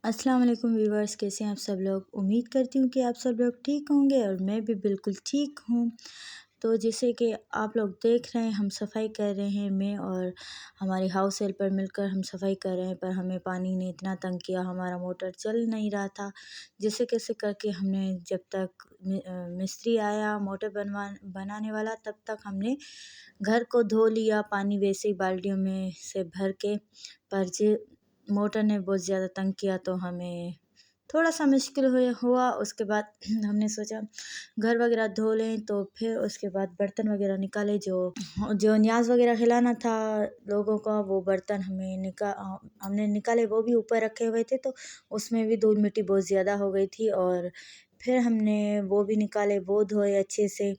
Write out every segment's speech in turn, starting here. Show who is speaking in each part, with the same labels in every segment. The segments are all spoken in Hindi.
Speaker 1: अस्सलाम वालेकुम व्यूवर्स, कैसे हैं आप सब लोग। उम्मीद करती हूँ कि आप सब लोग ठीक होंगे और मैं भी बिल्कुल ठीक हूँ। तो जैसे कि आप लोग देख रहे हैं, हम सफाई कर रहे हैं। मैं और हमारे हाउस हेल्पर मिलकर हम सफाई कर रहे हैं, पर हमें पानी ने इतना तंग किया, हमारा मोटर चल नहीं रहा था। जैसे कैसे करके हमने, जब तक मिस्त्री आया मोटर बनाने वाला, तब तक हमने घर को धो लिया, पानी वैसे ही बाल्टियों में से भर के। पर मोटर ने बहुत ज़्यादा तंग किया तो हमें थोड़ा सा मुश्किल हुआ। उसके बाद हमने सोचा घर वगैरह धो लें, तो फिर उसके बाद बर्तन वगैरह निकाले, जो जो न्याज वगैरह खिलाना था लोगों का, वो बर्तन हमने निकाले। वो भी ऊपर रखे हुए थे, तो उसमें भी धूल मिट्टी बहुत ज़्यादा हो गई थी। और फिर हमने वो भी निकाले, वो धोए अच्छे से।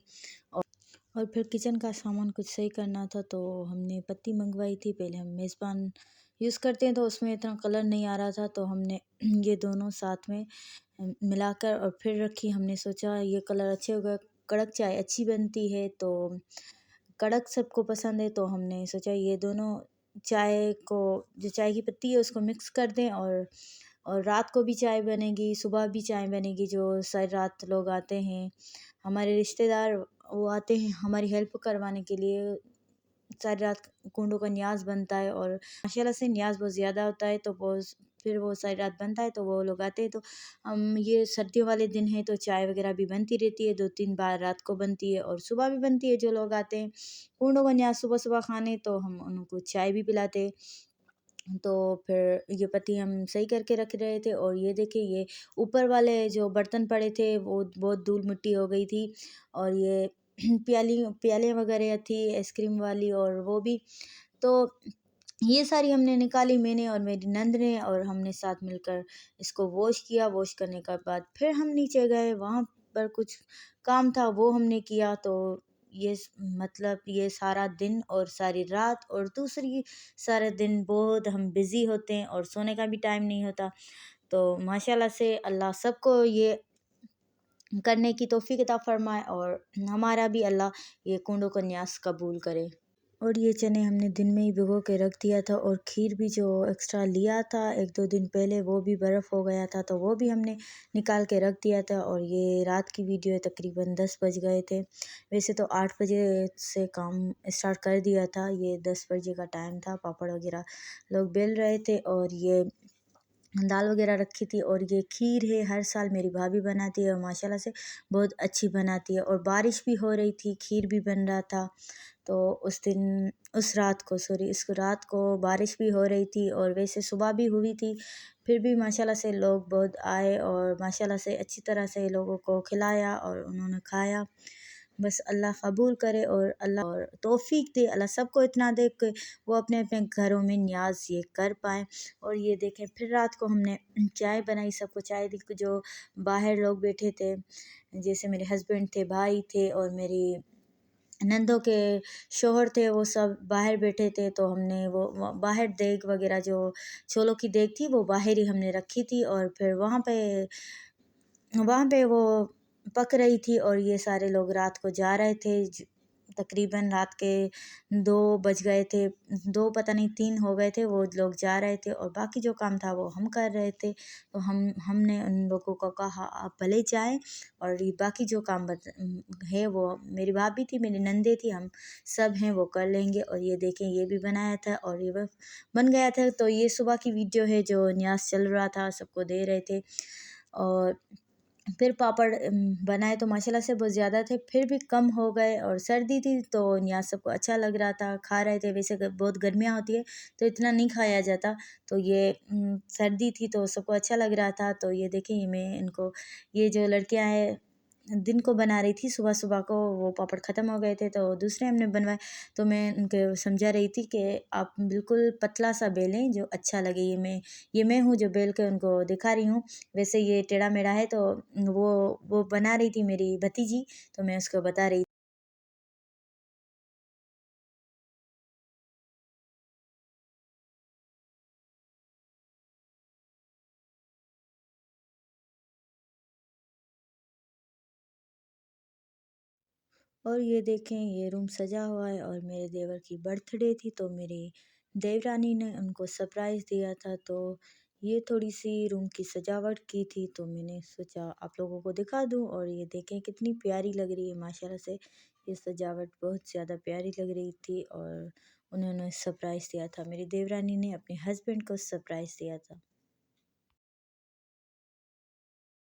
Speaker 1: और फिर किचन का सामान कुछ सही करना था, तो हमने पत्ती मंगवाई थी। पहले हम मेज़बान यूज़ करते हैं, तो उसमें इतना कलर नहीं आ रहा था, तो हमने ये दोनों साथ में मिलाकर और फिर रखी। हमने सोचा ये कलर अच्छे हो गए, कड़क चाय अच्छी बनती है, तो कड़क सबको पसंद है। तो हमने सोचा ये दोनों चाय को, जो चाय की पत्ती है उसको मिक्स कर दें, और रात को भी चाय बनेगी, सुबह भी चाय बनेगी। जो सारी रात लोग आते हैं, हमारे रिश्तेदार, वो आते हैं हमारी हेल्प करवाने के लिए। सारी रात कूंडों का न्याज़ बनता है, और माशाल्लाह से न्याज़ बहुत ज़्यादा होता है, तो फिर वो सारी रात बनता है, तो वो लोग आते हैं। तो हम, ये सर्दियों वाले दिन है, तो चाय वगैरह भी बनती रहती है, 2-3 बार रात को बनती है और सुबह भी बनती है। जो लोग आते हैं कूंडों का न्याज़ सुबह सुबह खाने, तो हम उनको चाय भी पिलाते हैं। तो फिर ये पत्ती हम सही करके रख रहे थे, और ये देखिए, ये ऊपर वाले जो बर्तन पड़े थे वो बहुत धूल मिट्टी हो गई थी। और ये प्याले वगैरह थी आइसक्रीम वाली, और वो भी। तो ये सारी हमने निकाली, मैंने और मेरी नंद ने, और हमने साथ मिलकर इसको वॉश किया। वॉश करने के बाद फिर हम नीचे गए, वहाँ पर कुछ काम था वो हमने किया। तो मतलब ये सारा दिन और सारी रात और दूसरी सारे दिन बहुत हम बिज़ी होते हैं, और सोने का भी टाइम नहीं होता। तो माशाल्लाह से अल्लाह सबको ये करने की तौफीक अता फरमाए, और हमारा भी अल्लाह ये कुंडों का न्यास कबूल करे। और ये चने हमने दिन में ही भिगो के रख दिया था, और खीर भी जो एक्स्ट्रा लिया था 1-2 दिन पहले, वो भी बर्फ़ हो गया था, तो वो भी हमने निकाल के रख दिया था। और ये रात की वीडियो है, तकरीबन 10 बज गए थे। वैसे तो 8 बजे से काम स्टार्ट कर दिया था, ये 10 बजे का टाइम था। पापड़ वगैरह लोग बेल रहे थे, और ये दाल वगैरह रखी थी। और ये खीर है, हर साल मेरी भाभी बनाती है, और माशाल्लाह से बहुत अच्छी बनाती है। और बारिश भी हो रही थी, खीर भी बन रहा था। तो उस रात को, सॉरी, इस रात को बारिश भी हो रही थी, और वैसे सुबह भी हुई थी। फिर भी माशाल्लाह से लोग बहुत आए, और माशाल्लाह से अच्छी तरह से लोगों को खिलाया, और उन्होंने खाया। बस अल्लाह कबूल करे, और अल्लाह और तौफीक दे, अल्लाह सबको इतना दे कि वो अपने अपने घरों में न्याज ये कर पाएँ। और ये देखें, फिर रात को हमने चाय बनाई, सबको चाय दी। जो बाहर लोग बैठे थे, जैसे मेरे हस्बैंड थे, भाई थे, और मेरी नंदों के शौहर थे, वो सब बाहर बैठे थे। तो हमने वो बाहर देग वगैरह, जो छोलों की देग थी, वो बाहर ही हमने रखी थी। और फिर वहाँ पे वो पक रही थी, और ये सारे लोग रात को जा रहे थे। तकरीबन रात के 2 बज गए थे, 2 पता नहीं 3 हो गए थे, वो लोग जा रहे थे, और बाकी जो काम था वो हम कर रहे थे। तो हमने उन लोगों को कहा आप भले जाएं, और ये बाकी जो काम है, वो मेरी भाभी थी, मेरी नंदे थी, हम सब हैं, वो कर लेंगे। और ये देखें, ये भी बनाया था, और ये बन गया था। तो ये सुबह की वीडियो है, जो न्यास चल रहा था, सबको दे रहे थे। और फिर पापड़ बनाए, तो माशाल्लाह से बहुत ज़्यादा थे, फिर भी कम हो गए। और सर्दी थी, तो न्याज सबको अच्छा लग रहा था, खा रहे थे। वैसे बहुत गर्मियाँ होती है, तो इतना नहीं खाया जाता। तो ये सर्दी थी, तो सबको अच्छा लग रहा था। तो ये देखिए, मैं इनको, ये जो लड़कियां हैं, दिन को बना रही थी, सुबह सुबह को वो पापड़ ख़त्म हो गए थे, तो दूसरे हमने बनवाए। तो मैं उनको समझा रही थी कि आप बिल्कुल पतला सा बेलें, जो अच्छा लगे। ये मैं हूँ जो बेल के उनको दिखा रही हूँ। वैसे ये टेढ़ा मेढ़ा है, तो वो बना रही थी मेरी भतीजी, तो मैं उसको बता रही। और ये देखें, ये रूम सजा हुआ है, और मेरे देवर की बर्थडे थी, तो मेरी देवरानी ने उनको सरप्राइज़ दिया था। तो ये थोड़ी-सी रूम की सजावट की थी, तो मैंने सोचा आप लोगों को दिखा दूँ। और ये देखें कितनी प्यारी लग रही है माशाल्लाह से। ये सजावट बहुत ज़्यादा प्यारी लग रही थी और उन्होंने सरप्राइज़ दिया था। मेरी देवरानी ने अपने हस्बैंड को सरप्राइज़ दिया था।